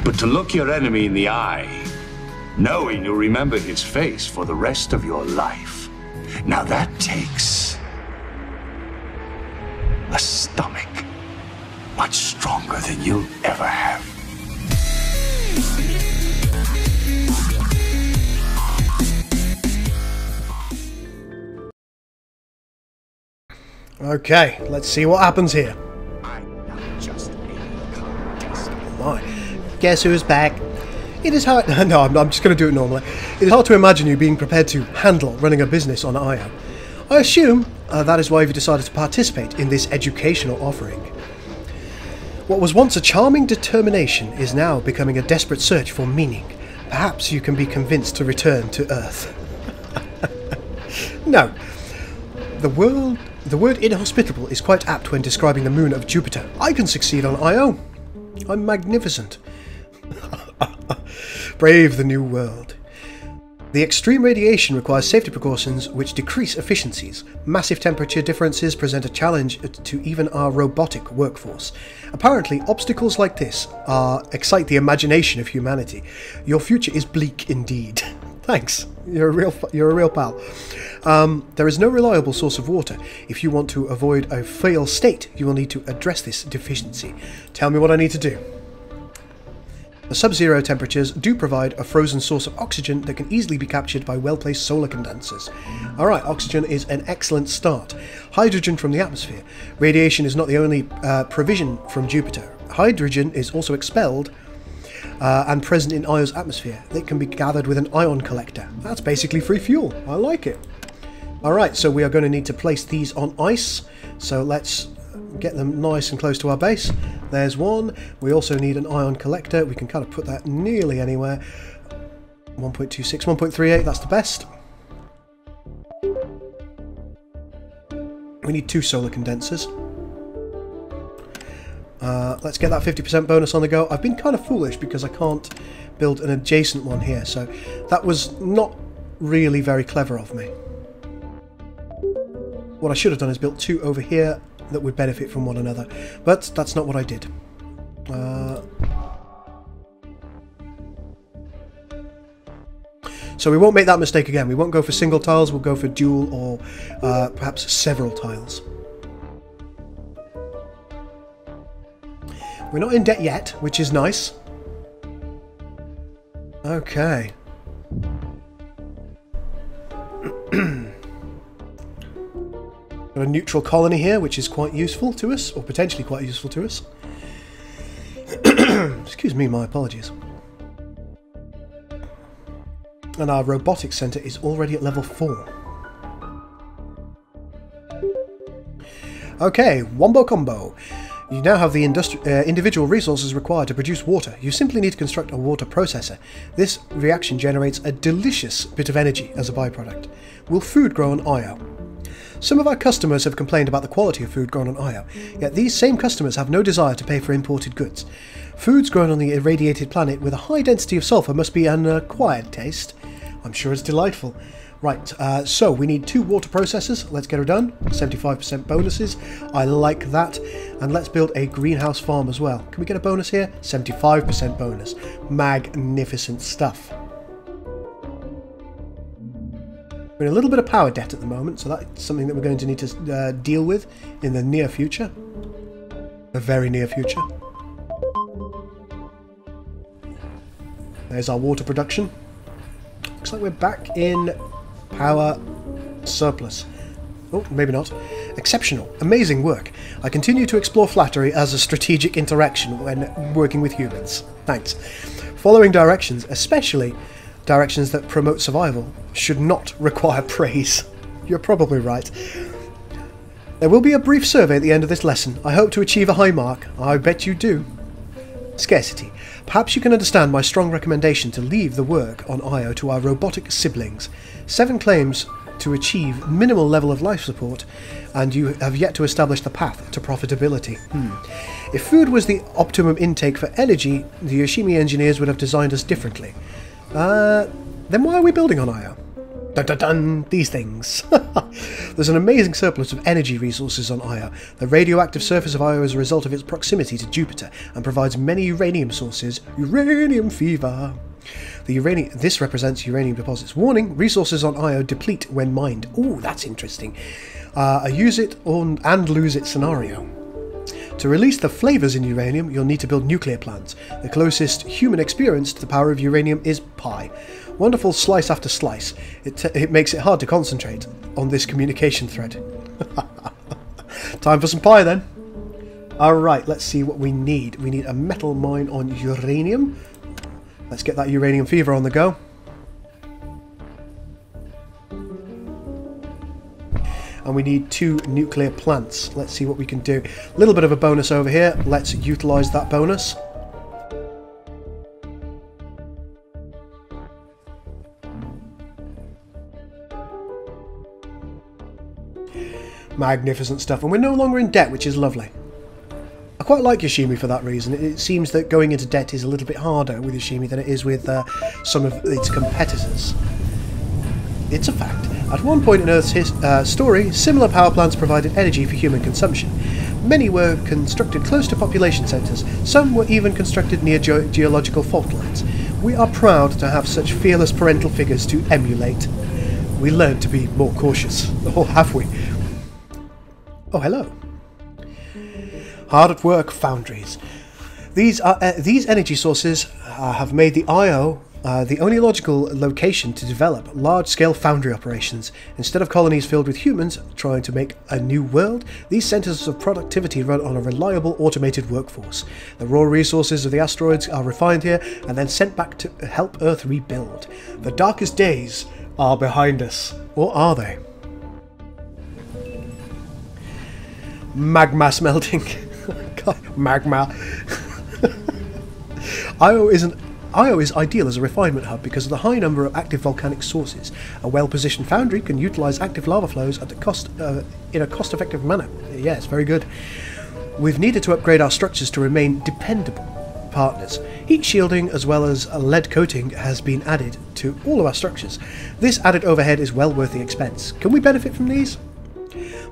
But to look your enemy in the eye, knowing you'll remember his face for the rest of your life, now that takes a stomach much stronger than you'll ever have. Okay, let's see what happens here. I'm not just a contest. Right. Guess who's back? It is hard. No, I'm just going to do it normally. It is hard to imagine you being prepared to handle running a business on IO. I assume that is why you've decided to participate in this educational offering. What was once a charming determination is now becoming a desperate search for meaning. Perhaps you can be convinced to return to Earth. No. The word inhospitable is quite apt when describing the moon of Jupiter. I can succeed on Io. I'm magnificent. Brave the new world. The extreme radiation requires safety precautions which decrease efficiencies. Massive temperature differences present a challenge to even our robotic workforce. Apparently, obstacles like this excite the imagination of humanity. Your future is bleak indeed. Thanks. You're a real pal. There is no reliable source of water. If you want to avoid a fail state, you will need to address this deficiency. Tell me what I need to do. The sub-zero temperatures do provide a frozen source of oxygen that can easily be captured by well-placed solar condensers. Alright, oxygen is an excellent start. Hydrogen from the atmosphere. Radiation is not the only provision from Jupiter. Hydrogen is also expelled and present in Io's atmosphere. It can be gathered with an ion collector. That's basically free fuel. I like it. Alright, so we are going to need to place these on ice. So let's get them nice and close to our base. There's one. We also need an ion collector. We can kind of put that nearly anywhere. 1.26, 1.38, that's the best. We need 2 solar condensers. Let's get that 50% bonus on the go. I've been kind of foolish because I can't build an adjacent one here, so that was not really very clever of me. What I should have done is built 2 over here that would benefit from one another, but that's not what I did. So we won't make that mistake again. We won't go for single tiles, we'll go for dual or perhaps several tiles. We're not in debt yet, which is nice. Okay. Got a neutral colony here, which is quite useful to us, or potentially quite useful to us. Excuse me, my apologies. And our robotics centre is already at level 4. Okay, wombo combo. You now have the individual resources required to produce water. You simply need to construct a water processor. This reaction generates a delicious bit of energy as a byproduct. Will food grow on Io? Some of our customers have complained about the quality of food grown on Io, yet these same customers have no desire to pay for imported goods. Foods grown on the irradiated planet with a high density of sulfur must be an acquired taste. I'm sure it's delightful. Right, so we need 2 water processors. Let's get her done. 75% bonuses. I like that. And let's build a greenhouse farm as well. Can we get a bonus here? 75% bonus. Magnificent stuff. We're in a little bit of power debt at the moment, so that's something that we're going to need to deal with in the near future. The very near future. There's our water production. Looks like we're back in power surplus. Oh, maybe not. Exceptional. Amazing work. I continue to explore flattery as a strategic interaction when working with humans. Thanks. Following directions, especially directions that promote survival, should not require praise. You're probably right. There will be a brief survey at the end of this lesson. I hope to achieve a high mark. I bet you do. Scarcity. Perhaps you can understand my strong recommendation to leave the work on Io to our robotic siblings. 7 claims to achieve minimal level of life support, and you have yet to establish the path to profitability. If food was the optimum intake for energy, the Yoshimi engineers would have designed us differently. Then why are we building on Io? Dun dun dun! These things. There's an amazing surplus of energy resources on Io. The radioactive surface of Io is a result of its proximity to Jupiter and provides many uranium sources. Uranium fever. This represents uranium deposits. Warning: resources on Io deplete when mined. Ooh, that's interesting. A use it and lose it scenario. To release the flavours in uranium, you'll need to build nuclear plants. The closest human experience to the power of uranium is pi. Wonderful slice after slice. It makes it hard to concentrate on this communication thread. Time for some pie then. Alright, let's see what we need. We need a metal mine on uranium. Let's get that uranium fever on the go. And we need 2 nuclear plants. Let's see what we can do. A little bit of a bonus over here. Let's utilise that bonus. Magnificent stuff. And we're no longer in debt, which is lovely. I quite like Yoshimi for that reason. It seems that going into debt is a little bit harder with Yoshimi than it is with some of its competitors. It's a fact. At one point in Earth's story, similar power plants provided energy for human consumption. Many were constructed close to population centres. Some were even constructed near geological fault lines. We are proud to have such fearless parental figures to emulate. We learned to be more cautious. Or have we? Oh, hello. Hard at work foundries. These energy sources have made the Io the only logical location to develop large-scale foundry operations. Instead of colonies filled with humans trying to make a new world, these centres of productivity run on a reliable automated workforce. The raw resources of the asteroids are refined here and then sent back to help Earth rebuild. The darkest days are behind us. Or are they? Magma smelting. God, magma. Io is ideal as a refinement hub because of the high number of active volcanic sources. A well-positioned foundry can utilise active lava flows at the in a cost-effective manner. Yes, very good. We've needed to upgrade our structures to remain dependable partners. Heat shielding as well as a lead coating has been added to all of our structures. This added overhead is well worth the expense. Can we benefit from these?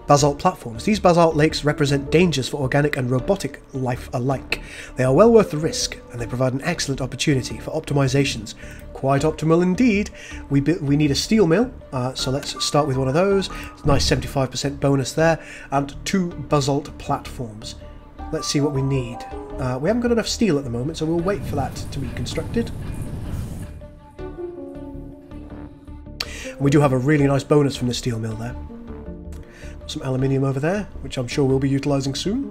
Basalt platforms. These basalt lakes represent dangers for organic and robotic life alike. They are well worth the risk, and they provide an excellent opportunity for optimizations. Quite optimal indeed. We need a steel mill, so let's start with one of those. Nice 75% bonus there, and 2 basalt platforms. Let's see what we need. We haven't got enough steel at the moment, so we'll wait for that to be constructed. And we do have a really nice bonus from the steel mill there. Some aluminium over there, which I'm sure we'll be utilising soon.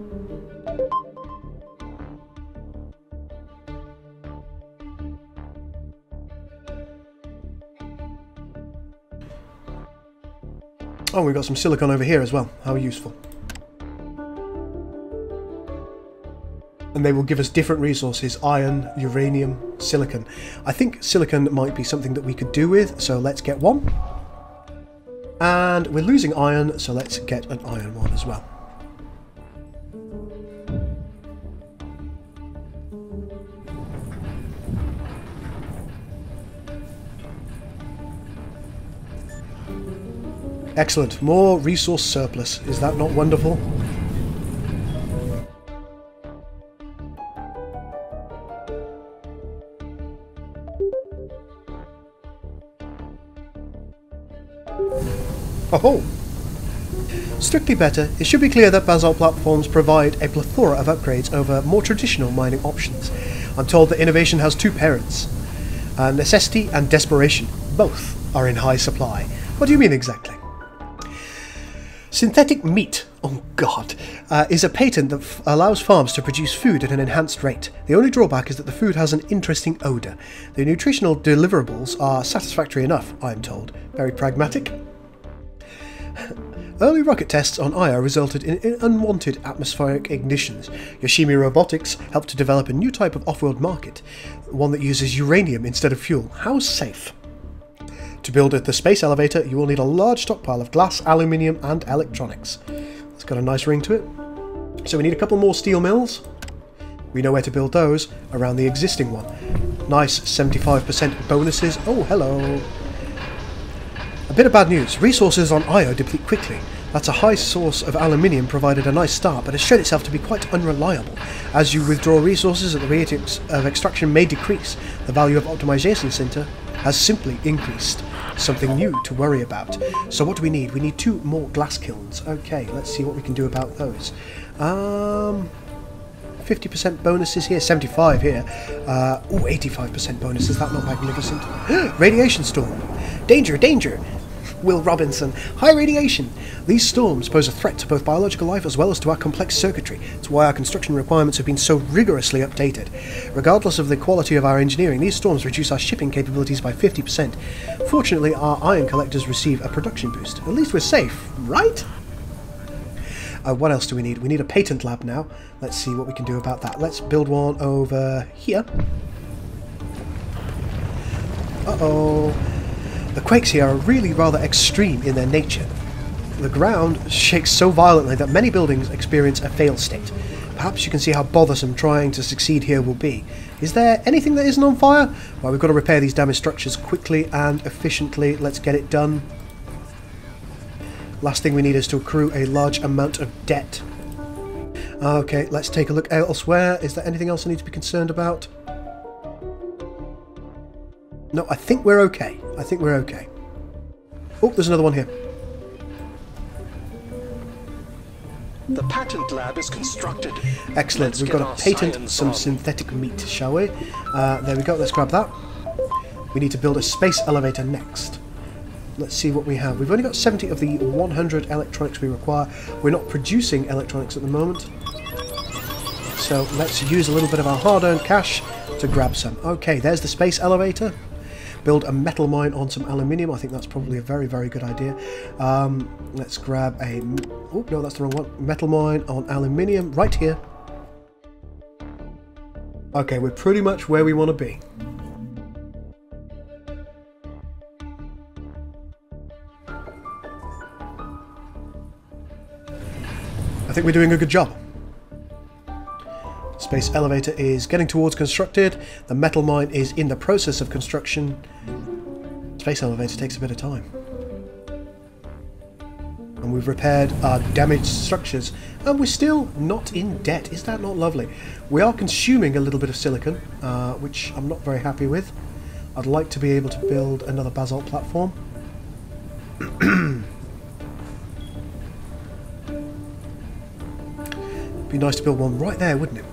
Oh, we've got some silicon over here as well. How useful. And they will give us different resources: iron, uranium, silicon. I think silicon might be something that we could do with, so let's get one. And we're losing iron, so let's get an iron one as well. Excellent. More resource surplus. Is that not wonderful? Oh! Strictly better, it should be clear that basalt platforms provide a plethora of upgrades over more traditional mining options. I'm told that innovation has 2 parents. Necessity and desperation. Both are in high supply. What do you mean exactly? Synthetic meat, oh god, is a patent that allows farms to produce food at an enhanced rate. The only drawback is that the food has an interesting odour. The nutritional deliverables are satisfactory enough, I am told. Very pragmatic. Early rocket tests on Io resulted in unwanted atmospheric ignitions. Yoshimi Robotics helped to develop a new type of off-world market, one that uses uranium instead of fuel. How safe? To build the space elevator, you will need a large stockpile of glass, aluminium and electronics. It's got a nice ring to it. So we need a couple more steel mills. We know where to build those, around the existing one. Nice 75% bonuses. Oh, hello. A bit of bad news. Resources on Io deplete quickly. That's a high source of aluminium provided a nice start, but has shown itself to be quite unreliable. As you withdraw resources, the rate of extraction may decrease. The value of optimization center has simply increased. Something new to worry about. So what do we need? We need 2 more glass kilns. Okay, let's see what we can do about those. 50% bonuses here, 75 here. 85% bonus. Is that not magnificent? Radiation storm. Danger, danger. Will Robertson. High radiation. These storms pose a threat to both biological life as well as to our complex circuitry. It's why our construction requirements have been so rigorously updated. Regardless of the quality of our engineering, these storms reduce our shipping capabilities by 50%. Fortunately, our iron collectors receive a production boost. At least we're safe, right? What else do we need? We need a patent lab now. Let's see what we can do about that. Let's build one over here. Uh-oh. The quakes here are really rather extreme in their nature. The ground shakes so violently that many buildings experience a fail state. Perhaps you can see how bothersome trying to succeed here will be. Is there anything that isn't on fire? Well, we've got to repair these damaged structures quickly and efficiently. Let's get it done. Last thing we need is to accrue a large amount of debt. Okay, let's take a look elsewhere. Is there anything else I need to be concerned about? No, I think we're okay. I think we're okay. Oh, there's another one here. The patent lab is constructed. Excellent. We've got to patent some synthetic meat, shall we? There we go. Let's grab that. We need to build a space elevator next. Let's see what we have. We've only got 70 of the 100 electronics we require. We're not producing electronics at the moment. So let's use a little bit of our hard-earned cash to grab some. Okay, there's the space elevator. Build a metal mine on some aluminium. I think that's probably a very, very good idea. Let's grab a... Oh, no, that's the wrong one. Metal mine on aluminium right here. Okay, we're pretty much where we want to be. I think we're doing a good job. Space elevator is getting towards constructed. The metal mine is in the process of construction. Space elevator takes a bit of time. And we've repaired our damaged structures. And we're still not in debt. Is that not lovely? We are consuming a little bit of silicon, which I'm not very happy with. I'd like to be able to build another basalt platform. Be nice to build one right there, wouldn't it?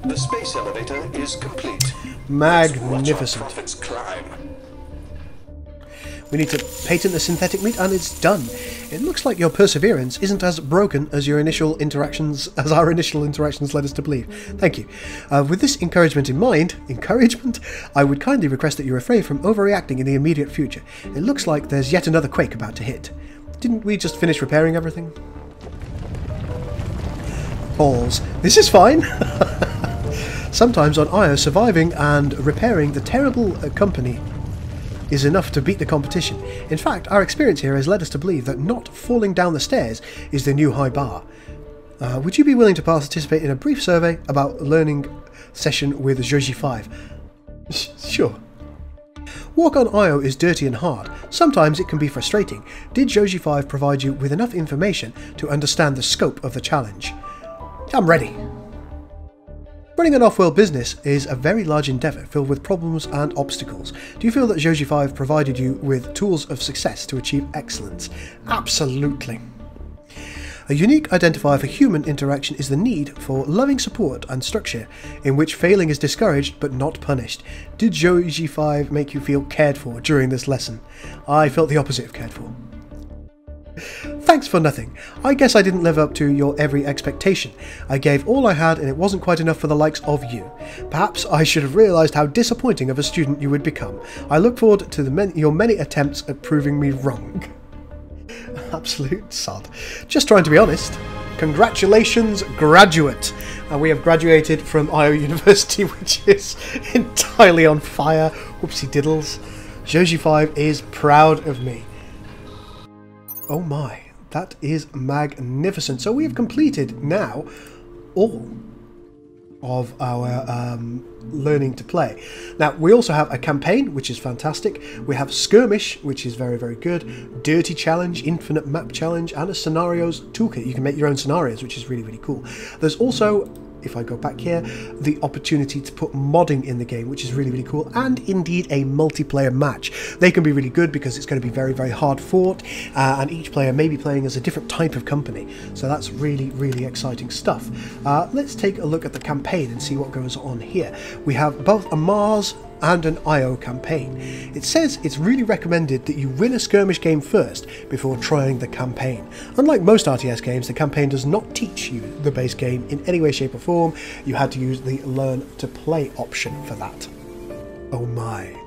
The space elevator is complete. Magnificent. Watch our profits climb. We need to patent the synthetic meat, and it's done. It looks like your perseverance isn't as broken as our initial interactions led us to believe. Thank you. With this encouragement in mind, I would kindly request that you refrain from overreacting in the immediate future. It looks like there's yet another quake about to hit. Didn't we just finish repairing everything? Balls. This is fine. Sometimes on Io, surviving and repairing the terrible company is enough to beat the competition. In fact, our experience here has led us to believe that not falling down the stairs is the new high bar. Would you be willing to participate in a brief survey about learning session with Geoffrey Doig? Sure. Walk on Io is dirty and hard. Sometimes it can be frustrating. Did Geoffrey Doig provide you with enough information to understand the scope of the challenge? I'm ready. Running an off-world business is a very large endeavour filled with problems and obstacles. Do you feel that Geoffrey Doig provided you with tools of success to achieve excellence? Absolutely. A unique identifier for human interaction is the need for loving support and structure in which failing is discouraged but not punished. Did Geoffrey Doig make you feel cared for during this lesson? I felt the opposite of cared for. Thanks for nothing. I guess I didn't live up to your every expectation. I gave all I had and it wasn't quite enough for the likes of you. Perhaps I should have realised how disappointing of a student you would become. I look forward to your many attempts at proving me wrong. Absolute sod. Just trying to be honest. Congratulations, graduate. We have graduated from Io University, which is entirely on fire. Whoopsie diddles. Geoffrey Doig is proud of me. Oh my, that is magnificent. So we have completed now all of our learning to play. Now, we also have a campaign, which is fantastic. We have skirmish, which is very, very good. Dirty challenge, infinite map challenge, and a scenarios toolkit. You can make your own scenarios, which is really, really cool. There's also, if I go back here, the opportunity to put modding in the game, which is really, really cool, and indeed a multiplayer match. They can be really good because it's going to be very, very hard fought, and each player may be playing as a different type of company. So that's really, really exciting stuff. Let's take a look at the campaign and see what goes on here. We have both a Mars and an IO campaign. It says it's really recommended that you win a skirmish game first before trying the campaign. Unlike most RTS games, the campaign does not teach you the base game in any way, shape or form. You had to use the learn to play option for that. Oh my.